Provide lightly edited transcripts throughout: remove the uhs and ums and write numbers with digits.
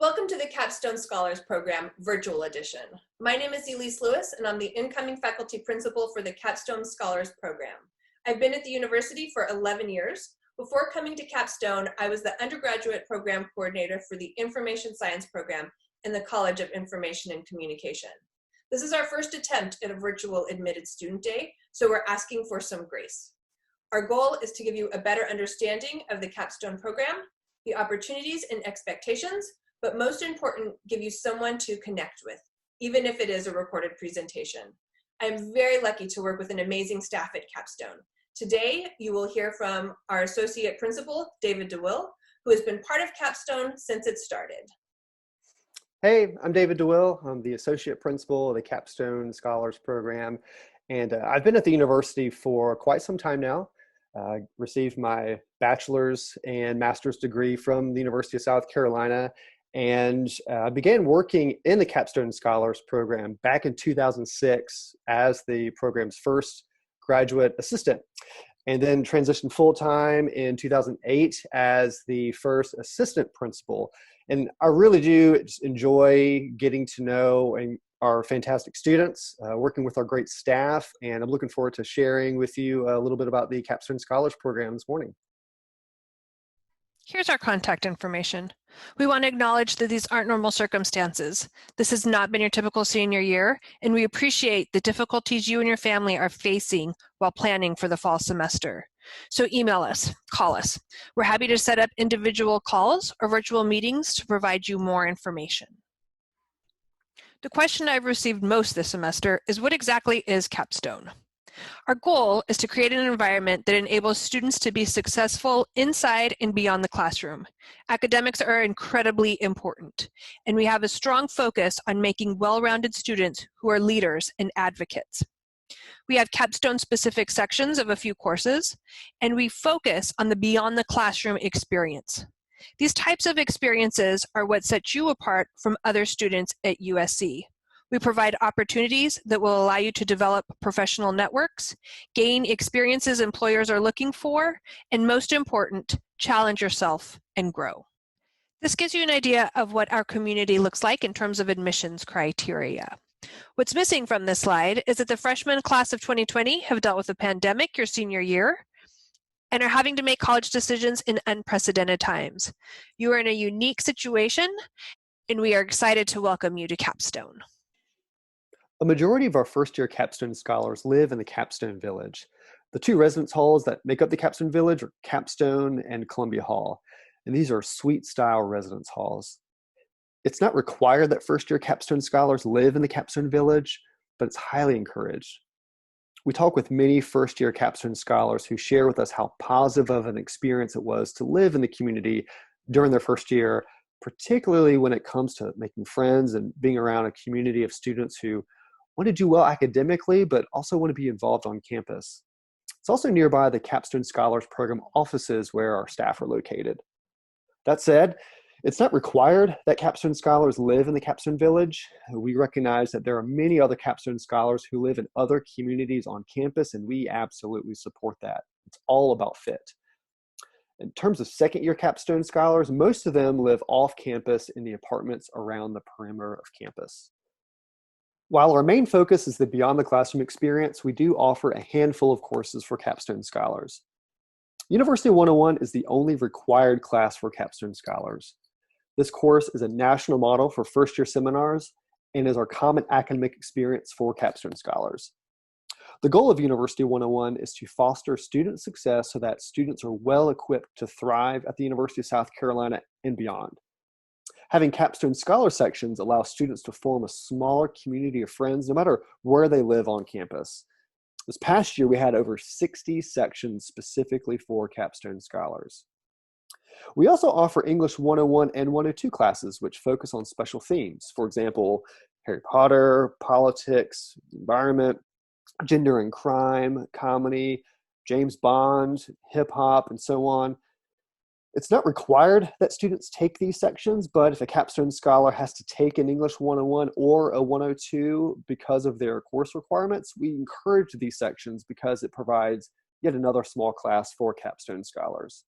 Welcome to the Capstone Scholars Program Virtual Edition. My name is Elise Lewis, and I'm the incoming faculty principal for the Capstone Scholars Program. I've been at the university for 11 years. Before coming to Capstone, I was the undergraduate program coordinator for the Information Science program in the College of Information and Communication. This is our first attempt at a virtual admitted student day, so we're asking for some grace. Our goal is to give you a better understanding of the Capstone program, the opportunities and expectations, but most important, give you someone to connect with, even if it is a recorded presentation. I'm very lucky to work with an amazing staff at Capstone. Today, you will hear from our associate principal, David DeWill, who has been part of Capstone since it started. Hey, I'm David DeWill. I'm the associate principal of the Capstone Scholars Program, and I've been at the university for quite some time now. Received my bachelor's and master's degree from the University of South Carolina, and began working in the Capstone Scholars Program back in 2006 as the program's first graduate assistant, and then transitioned full-time in 2008 as the first assistant principal. And I really do just enjoy getting to know our fantastic students, working with our great staff, and I'm looking forward to sharing with you a little bit about the Capstone Scholars Program this morning. Here's our contact information. We want to acknowledge that these aren't normal circumstances. This has not been your typical senior year, and we appreciate the difficulties you and your family are facing while planning for the fall semester. So email us, call us. We're happy to set up individual calls or virtual meetings to provide you more information. The question I've received most this semester is, what exactly is Capstone? Our goal is to create an environment that enables students to be successful inside and beyond the classroom. Academics are incredibly important, and we have a strong focus on making well-rounded students who are leaders and advocates. We have Capstone-specific sections of a few courses, and we focus on the beyond the classroom experience. These types of experiences are what set you apart from other students at USC. We provide opportunities that will allow you to develop professional networks, gain experiences employers are looking for, and most important, challenge yourself and grow. This gives you an idea of what our community looks like in terms of admissions criteria. What's missing from this slide is that the freshman class of 2020 have dealt with the pandemic your senior year and are having to make college decisions in unprecedented times. You are in a unique situation, and we are excited to welcome you to Capstone. A majority of our first-year Capstone scholars live in the Capstone Village. The two residence halls that make up the Capstone Village are Capstone and Columbia Hall, and these are suite-style residence halls. It's not required that first-year Capstone scholars live in the Capstone Village, but it's highly encouraged. We talk with many first-year Capstone scholars who share with us how positive of an experience it was to live in the community during their first year, particularly when it comes to making friends and being around a community of students who want to do well academically, but also want to be involved on campus. It's also nearby the Capstone Scholars Program offices where our staff are located. That said, it's not required that Capstone scholars live in the Capstone Village. We recognize that there are many other Capstone scholars who live in other communities on campus, and we absolutely support that. It's all about fit. In terms of second-year Capstone scholars, most of them live off campus in the apartments around the perimeter of campus. While our main focus is the beyond the classroom experience, we do offer a handful of courses for Capstone scholars. University 101 is the only required class for Capstone scholars. This course is a national model for first-year seminars and is our common academic experience for Capstone scholars. The goal of University 101 is to foster student success so that students are well equipped to thrive at the University of South Carolina and beyond. Having Capstone Scholar sections allows students to form a smaller community of friends no matter where they live on campus. This past year, we had over 60 sections specifically for Capstone Scholars. We also offer English 101 and 102 classes, which focus on special themes. For example, Harry Potter, politics, environment, gender and crime, comedy, James Bond, hip hop, and so on. It's not required that students take these sections, but if a Capstone Scholar has to take an English 101 or a 102 because of their course requirements, we encourage these sections because it provides yet another small class for Capstone Scholars.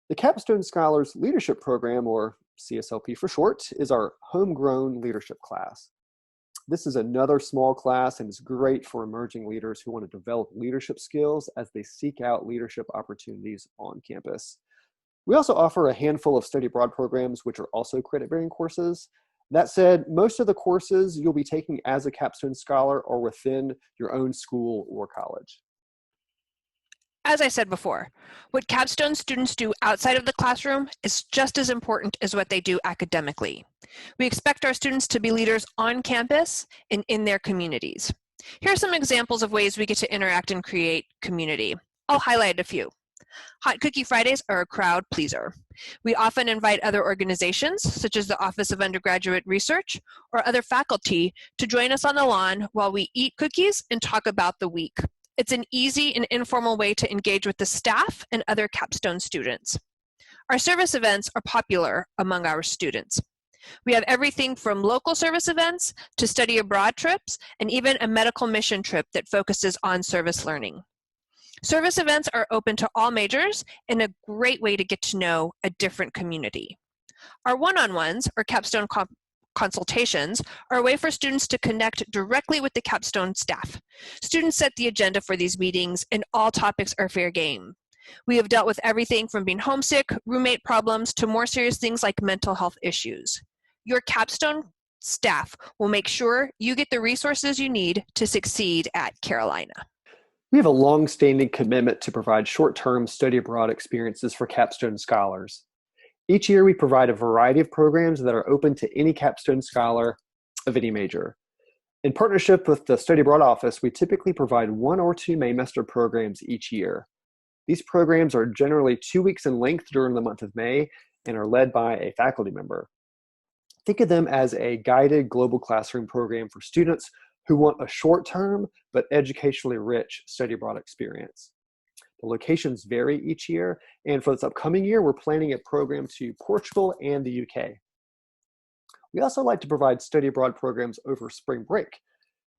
The Capstone Scholars Leadership Program, or CSLP for short, is our homegrown leadership class. This is another small class and is great for emerging leaders who want to develop leadership skills as they seek out leadership opportunities on campus. We also offer a handful of study abroad programs, which are also credit-bearing courses. That said, most of the courses you'll be taking as a Capstone Scholar are within your own school or college. As I said before, what Capstone students do outside of the classroom is just as important as what they do academically. We expect our students to be leaders on campus and in their communities. Here are some examples of ways we get to interact and create community. I'll highlight a few. Hot Cookie Fridays are a crowd pleaser. We often invite other organizations, such as the Office of Undergraduate Research or other faculty, to join us on the lawn while we eat cookies and talk about the week. It's an easy and informal way to engage with the staff and other Capstone students. Our service events are popular among our students. We have everything from local service events to study abroad trips and even a medical mission trip that focuses on service learning. Service events are open to all majors and a great way to get to know a different community. Our one-on-ones, or Capstone consultations, are a way for students to connect directly with the Capstone staff. Students set the agenda for these meetings and all topics are fair game. We have dealt with everything from being homesick, roommate problems, to more serious things like mental health issues. Your Capstone staff will make sure you get the resources you need to succeed at Carolina. We have a long-standing commitment to provide short-term study abroad experiences for Capstone Scholars. Each year, we provide a variety of programs that are open to any Capstone Scholar of any major. In partnership with the Study Abroad Office, we typically provide 1 or 2 Maymester programs each year. These programs are generally 2 weeks in length during the month of May and are led by a faculty member. Think of them as a guided global classroom program for students who want a short-term but educationally rich study abroad experience. The locations vary each year, and for this upcoming year, we're planning a program to Portugal and the UK. We also like to provide study abroad programs over spring break.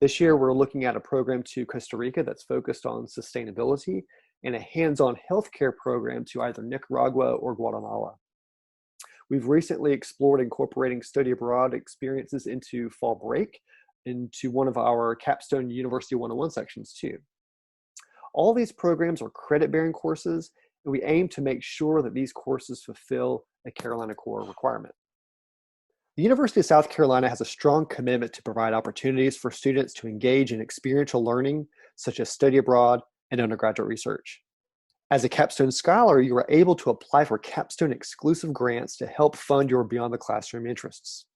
This year, we're looking at a program to Costa Rica that's focused on sustainability and a hands-on healthcare program to either Nicaragua or Guatemala. We've recently explored incorporating study abroad experiences into fall break, into one of our Capstone University 101 sections too. All these programs are credit-bearing courses, and we aim to make sure that these courses fulfill a Carolina Core requirement. The University of South Carolina has a strong commitment to provide opportunities for students to engage in experiential learning, such as study abroad and undergraduate research. As a Capstone Scholar, you are able to apply for Capstone exclusive grants to help fund your beyond the classroom interests.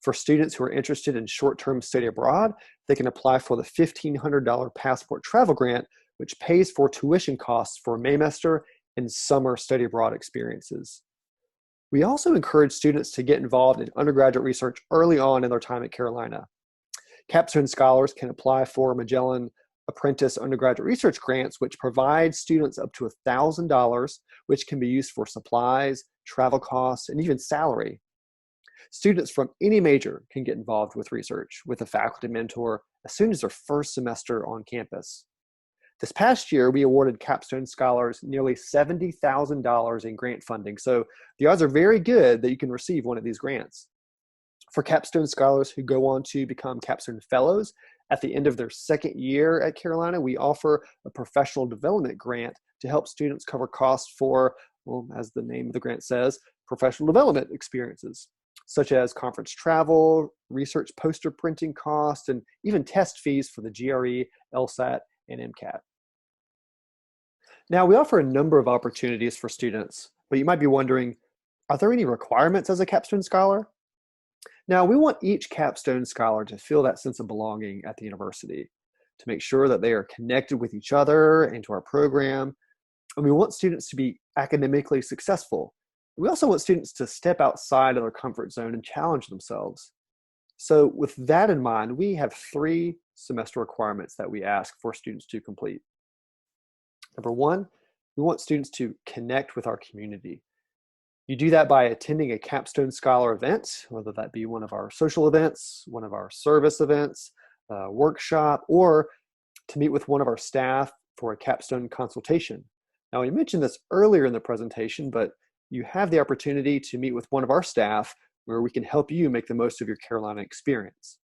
For students who are interested in short-term study abroad, they can apply for the $1,500 passport travel grant, which pays for tuition costs for Maymester and summer study abroad experiences. We also encourage students to get involved in undergraduate research early on in their time at Carolina. Capstone Scholars can apply for Magellan Apprentice undergraduate research grants, which provide students up to $1,000, which can be used for supplies, travel costs, and even salary. Students from any major can get involved with research with a faculty mentor as soon as their first semester on campus. This past year, we awarded Capstone Scholars nearly $70,000 in grant funding, so the odds are very good that you can receive one of these grants. For Capstone Scholars who go on to become Capstone Fellows, at the end of their second year at Carolina, we offer a professional development grant to help students cover costs for, well, as the name of the grant says, professional development experiences, such as conference travel, research poster printing costs, and even test fees for the GRE, LSAT, and MCAT. Now, we offer a number of opportunities for students, but you might be wondering, are there any requirements as a Capstone Scholar? Now, we want each Capstone Scholar to feel that sense of belonging at the university, to make sure that they are connected with each other and to our program, and we want students to be academically successful. We also want students to step outside of their comfort zone and challenge themselves. So with that in mind, we have 3 semester requirements that we ask for students to complete. Number 1, we want students to connect with our community. You do that by attending a Capstone Scholar event, whether that be one of our social events, one of our service events, a workshop, or to meet with one of our staff for a Capstone consultation. Now, we mentioned this earlier in the presentation, but you have the opportunity to meet with one of our staff where we can help you make the most of your Carolina experience.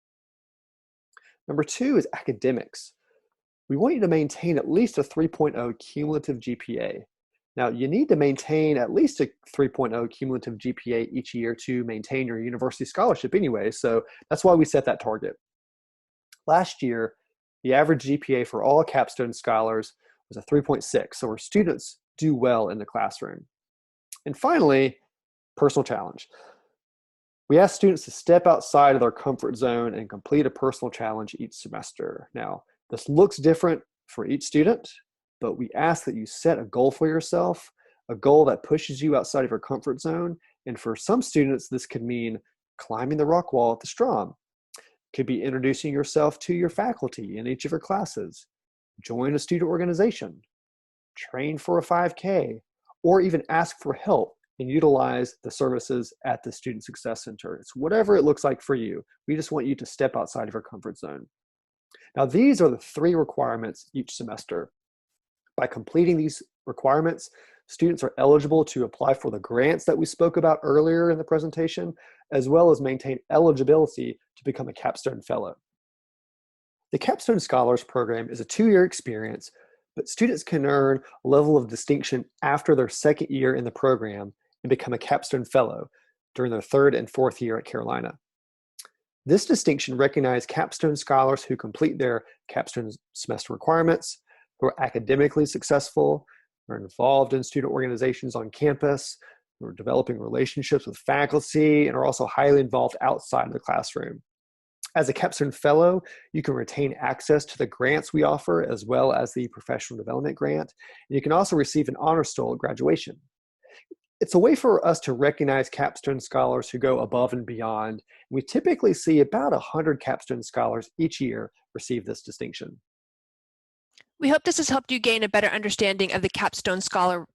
Number 2 is academics. We want you to maintain at least a 3.0 cumulative GPA. Now, you need to maintain at least a 3.0 cumulative GPA each year to maintain your university scholarship anyway, so that's why we set that target. Last year, the average GPA for all Capstone Scholars was a 3.6, so our students do well in the classroom. And finally, personal challenge. We ask students to step outside of their comfort zone and complete a personal challenge each semester. Now, this looks different for each student, but we ask that you set a goal for yourself, a goal that pushes you outside of your comfort zone. And for some students, this could mean climbing the rock wall at the Strom. It could be introducing yourself to your faculty in each of your classes, join a student organization, train for a 5K, or even ask for help and utilize the services at the Student Success Center. It's whatever it looks like for you. We just want you to step outside of your comfort zone. Now, these are the 3 requirements each semester. By completing these requirements, students are eligible to apply for the grants that we spoke about earlier in the presentation, as well as maintain eligibility to become a Capstone Fellow. The Capstone Scholars Program is a 2-year experience, but students can earn a level of distinction after their 2nd year in the program and become a Capstone Fellow during their 3rd and 4th year at Carolina. This distinction recognizes Capstone Scholars who complete their Capstone semester requirements, who are academically successful, who are involved in student organizations on campus, who are developing relationships with faculty, and are also highly involved outside of the classroom. As a Capstone Fellow, you can retain access to the grants we offer, as well as the Professional Development Grant, and you can also receive an honor stole at graduation. It's a way for us to recognize Capstone Scholars who go above and beyond. We typically see about 100 Capstone Scholars each year receive this distinction. We hope this has helped you gain a better understanding of the Capstone Scholar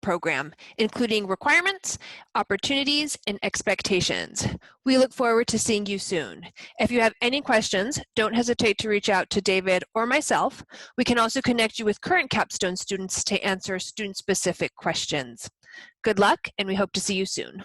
Program, including requirements, opportunities, and expectations. We look forward to seeing you soon. If you have any questions, don't hesitate to reach out to David or myself. We can also connect you with current Capstone students to answer student-specific questions. Good luck, and we hope to see you soon.